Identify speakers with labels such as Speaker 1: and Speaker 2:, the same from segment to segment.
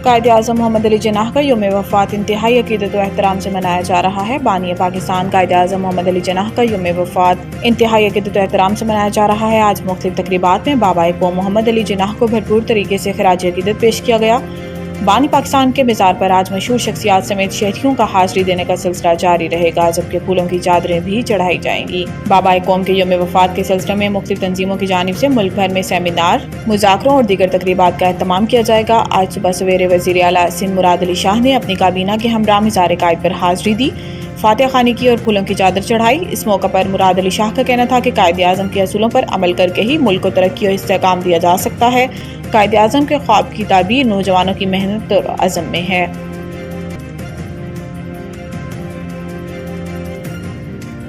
Speaker 1: قائد اعظم محمد علی جناح کا یوم وفات انتہائی عقیدت و احترام سے منایا جا رہا ہے۔ بانی پاکستان قائد اعظم محمد علی جناح کا یوم وفات انتہائی عقیدت و احترام سے منایا جا رہا ہے۔ آج مختلف تقریبات میں بابا قوم محمد علی جناح کو بھرپور طریقے سے خراج عقیدت پیش کیا گیا۔ بانی پاکستان کے مزار پر آج مشہور شخصیات سمیت شہریوں کا حاضری دینے کا سلسلہ جاری رہے گا، جبکہ پھولوں کی چادریں بھی چڑھائی جائیں گی۔ بابا قوم کے یوم وفات کے سلسلے میں مختلف تنظیموں کی جانب سے ملک بھر میں سیمینار، مذاکروں اور دیگر تقریبات کا اہتمام کیا جائے گا۔ آج صبح سویرے وزیر اعلیٰ سندھ مراد علی شاہ نے اپنی کابینہ کے ہمراہ مزار قائد پر حاضری دی، فاتحہ خوانی کی اور پھولوں کی چادر چڑھائی۔ اس موقع پر مراد علی شاہ کا کہنا تھا کہ قائد اعظم کے اصولوں پر عمل کر کے ہی ملک کو ترقی اور استحکام دیا جا سکتا ہے۔ قائد اعظم کے خواب کی تعبیر نوجوانوں کی محنت اور عزم میں ہے۔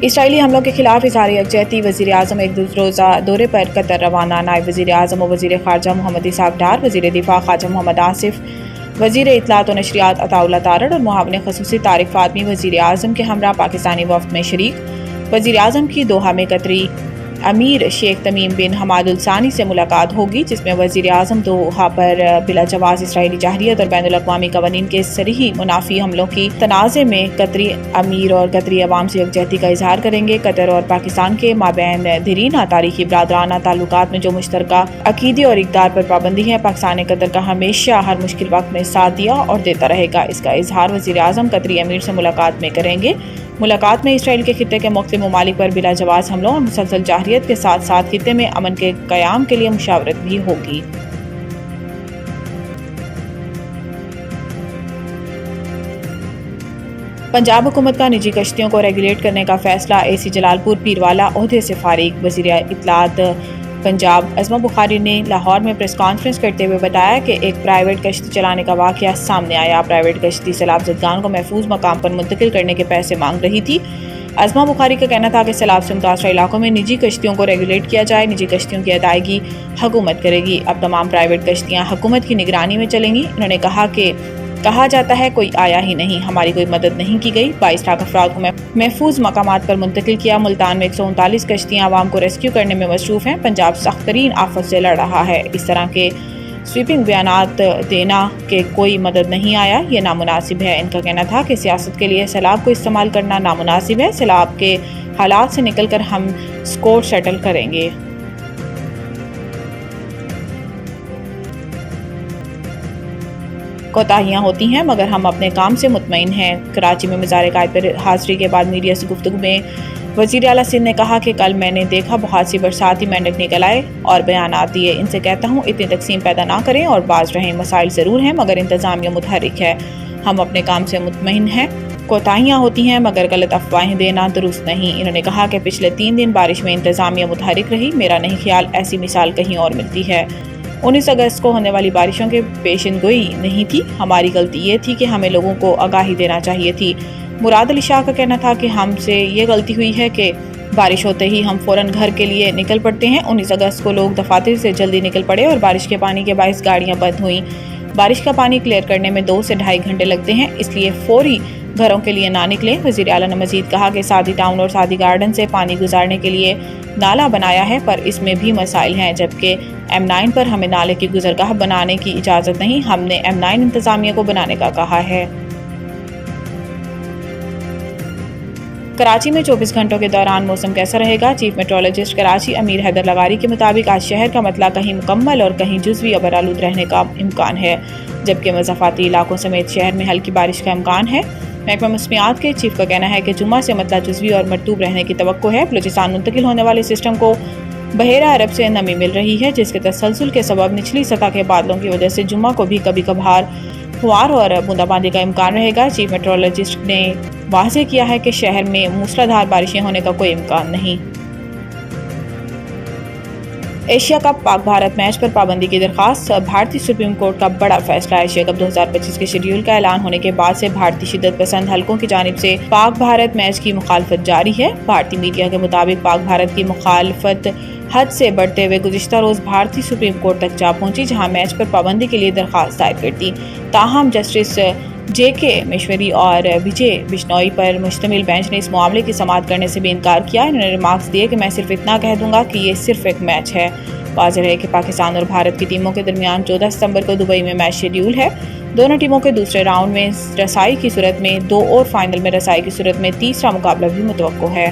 Speaker 1: اسرائیلی حملوں کے خلاف اظہار یکجہتی، وزیر اعظم ایک دو روزہ دورے پر قطر روانہ۔ نائب وزیر اعظم و وزیر خارجہ محمد اسحاق ڈار، وزیر دفاع خواجہ محمد آصف، وزیر اطلاعات و نشریات عطا اللہ تارڑ اور معاون خصوصی طارق فاطمی وزیر اعظم کے ہمراہ پاکستانی وفد میں شریک۔ وزیر اعظم کی دوحہ میں قطری امیر شیخ تمیم بن حماد الثانی سے ملاقات ہوگی، جس میں وزیر اعظم دوحہ پر بلا جواز اسرائیلی جارحیت اور بین الاقوامی قوانین کے صریح منافی حملوں کی تنازع میں قطری امیر اور قطری عوام سے یکجہتی کا اظہار کریں گے۔ قطر اور پاکستان کے مابین دیرینہ تاریخی برادرانہ تعلقات میں جو مشترکہ عقیدے اور اقدار پر پابندی ہے، پاکستان قطر کا ہمیشہ ہر مشکل وقت میں ساتھ دیا اور دیتا رہے گا۔ اس کا اظہار وزیر اعظم قطری امیر سے ملاقات میں کریں گے۔ ملاقات میں اسرائیل کے خطے کے مختلف ممالک پر بلا جواز حملوں اور مسلسل جارحیت کے ساتھ ساتھ خطے میں امن کے قیام کے لیے مشاورت بھی ہوگی۔ پنجاب حکومت کا نجی کشتیوں کو ریگولیٹ کرنے کا فیصلہ، اے سی جلال پور پیروالا عہدے سے فارغ۔ وزیر اطلاعات پنجاب ازما بخاری نے لاہور میں پریس کانفرنس کرتے ہوئے بتایا کہ ایک پرائیویٹ کشتی چلانے کا واقعہ سامنے آیا۔ پرائیویٹ کشتی سیلاب زدگان کو محفوظ مقام پر منتقل کرنے کے پیسے مانگ رہی تھی۔ ازما بخاری کا کہنا تھا کہ سیلاب سے متاثرہ علاقوں میں نجی کشتیوں کو ریگولیٹ کیا جائے۔ نجی کشتیوں کی ادائیگی حکومت کرے گی۔ اب تمام پرائیویٹ کشتیاں حکومت کی نگرانی میں چلیں گی۔ انہوں نے کہا کہ کہا جاتا ہے کوئی آیا ہی نہیں، ہماری کوئی مدد نہیں کی گئی۔ 22 لاکھ افراد کو محفوظ مقامات پر منتقل کیا۔ ملتان میں 139 کشتیاں عوام کو ریسکیو کرنے میں مصروف ہیں۔ پنجاب سخت ترین آفت سے لڑ رہا ہے۔ اس طرح کے سویپنگ بیانات دینا کہ کوئی مدد نہیں آیا، یہ نامناسب ہے۔ ان کا کہنا تھا کہ سیاست کے لیے سیلاب کو استعمال کرنا نامناسب ہے۔ سیلاب کے حالات سے نکل کر ہم اسکور سیٹل کریں گے۔ کوتاہیاں ہوتی ہیں مگر ہم اپنے کام سے مطمئن ہیں۔ کراچی میں مزار قائد پر حاضری کے بعد میڈیا سے گفتگو میں وزیر اعلیٰ سندھ نے کہا کہ کل میں نے دیکھا بہت سی برساتی مینڈک نکل آئے اور بیانات دیے۔ ان سے کہتا ہوں اتنی تقسیم پیدا نہ کریں اور باز رہیں۔ مسائل ضرور ہیں مگر انتظامیہ متحرک ہے۔ ہم اپنے کام سے مطمئن ہیں۔ کوتاہیاں ہوتی ہیں مگر غلط افواہیں دینا درست نہیں۔ انہوں نے کہا کہ پچھلے 3 دن بارش میں انتظامیہ متحرک رہی۔ میرا نہیں خیال ایسی مثال کہیں اور ملتی ہے۔ 19 اگست کو ہونے والی بارشوں کے پیشن گوئی نہیں تھی۔ ہماری غلطی یہ تھی کہ ہمیں لوگوں کو آگاہی دینا چاہیے تھی۔ مراد علی شاہ کا کہنا تھا کہ ہم سے یہ غلطی ہوئی ہے کہ بارش ہوتے ہی ہم فوراً گھر کے لیے نکل پڑتے ہیں۔ 19 اگست کو لوگ دفاتر سے جلدی نکل پڑے اور بارش کے پانی کے باعث گاڑیاں بند ہوئیں۔ بارش کا پانی کلیئر کرنے میں 2 سے 2.5 گھنٹے لگتے ہیں، اس لیے فوری گھروں کے لیے نہ نکلیں۔ وزیر اعلیٰ نے مزید کہا کہ سعدی ٹاؤن اور سعدی گارڈن سے پانی گزارنے کے لیے نالہ بنایا ہے پر اس میں بھی مسائل ہیں، جبکہ M9 پر ہمیں نالے کی گزرگاہ بنانے کی اجازت نہیں۔ ہم نے M9 انتظامیہ کو بنانے کا کہا ہے۔ کراچی میں 24 گھنٹوں کے دوران موسم کیسا رہے گا؟ چیف میٹرولوجسٹ کراچی امیر حیدر لغاری کے مطابق آج شہر کا مطلع کہیں مکمل اور کہیں جزوی ابرآلود رہنے کا امکان ہے، جبکہ مضافاتی علاقوں سمیت شہر میں ہلکی بارش کا امکان ہے۔ محکمہ موسمیات کے چیف کا کہنا ہے کہ جمعہ سے مطلع جزوی اور مرطوب رہنے کی توقع ہے۔ بلوچستان منتقل ہونے والے سسٹم کو بحیرہ عرب سے نمی مل رہی ہے، جس کے تسلسل کے سبب نچلی سطح کے بادلوں کی وجہ سے جمعہ کو بھی کبھی کبھار فوار اور بوندا باندی کا امکان رہے گا۔ چیف میٹرولوجسٹ نے واضح کیا ہے کہ شہر میں موسلا دھار بارشیں ہونے کا کوئی امکان نہیں۔ ایشیا کپ پاک بھارت میچ پر پابندی کی درخواست، بھارتی سپریم کورٹ کا بڑا فیصلہ۔ ایشیا کپ 2025 کے شیڈیول کا اعلان ہونے کے بعد سے بھارتی شدت پسند حلقوں کی جانب سے پاک بھارت میچ کی مخالفت جاری ہے۔ بھارتی میڈیا کے مطابق پاک بھارت کی مخالفت حد سے بڑھتے ہوئے گزشتہ روز بھارتی سپریم کورٹ تک جا پہنچی، جہاں میچ پر پابندی کے لیے درخواست دائر کر دی۔ تاہم جسٹس جے کے میشوری اور وجے بشنوئی پر مشتمل بینچ نے اس معاملے کی سماعت کرنے سے بھی انکار کیا۔ انہوں نے ریمارکس دیے کہ میں صرف اتنا کہہ دوں گا کہ یہ صرف ایک میچ ہے۔ واضح ہے کہ پاکستان اور بھارت کی ٹیموں کے درمیان 14 ستمبر کو دبئی میں میچ شیڈیول ہے۔ دونوں ٹیموں کے دوسرے راؤنڈ میں رسائی کی صورت میں 2 اور فائنل میں رسائی کی صورت میں تیسرا مقابلہ بھی متوقع ہے۔